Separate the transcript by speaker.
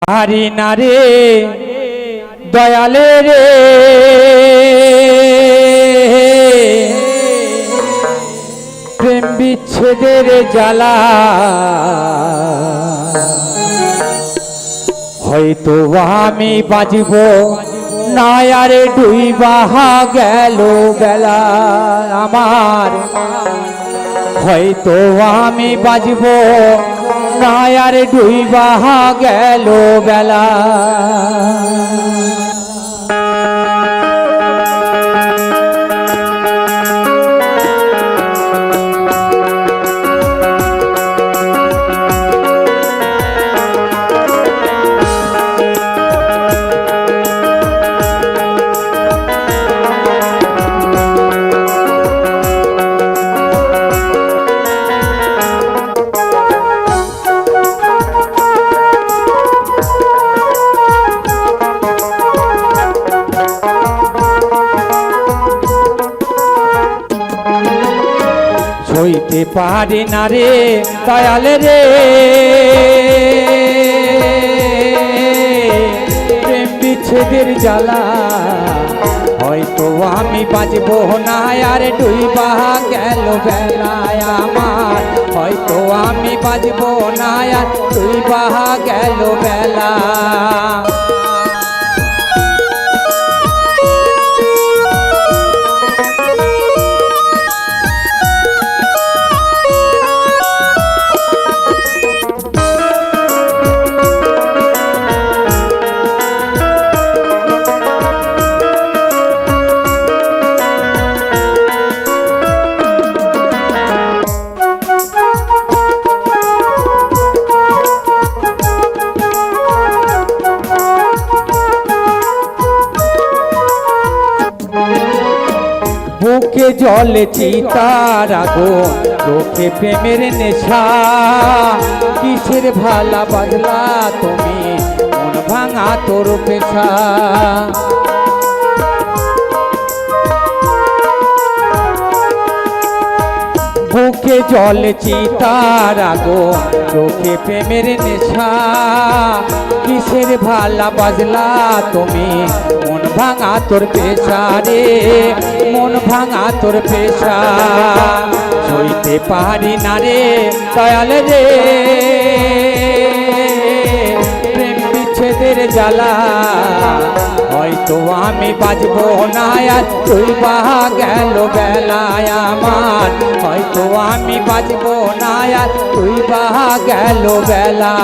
Speaker 1: হারি না রে দয়ালে রে প্রেম বিচ্ছেদের জ্বালা হয়তো আমি বাঁচব না আরে ডুইবা গেল বেলা আমার হয়তো আমি বাঁচব না আরে ডুইবা গেল বেলা হইতে পারে না রে দয়ালে রে প্রেম বিচ্ছেদের জ্বালা হয়তো আমি বাঁচব না আর ডুইবা গেল বেলায় আমার হয়তো আমি বাঁচব না আর ডুইবা গেল বেলা বুকে জলে চিতার আগুন চোখে প্রেমের নেশা কিসের ভালা বাজলা তুমি মন ভাঙা তোর পেশা বুকে জলে চিতার আগুন চোখে প্রেমের নেশা কিসের ভালা বাজলা তুমি মন ভাঙা তোর পেশা রে মন ভাঙা তোর পেশা সইতে পারি না রে দয়াল রে প্রেম বিচ্ছেদের জ্বালা হয়তো আমি বাঁচব না আর ডুইবা গেল বেলায় আমার হয়তো আমি বাঁচব না আর ডুইবা গেল বেলা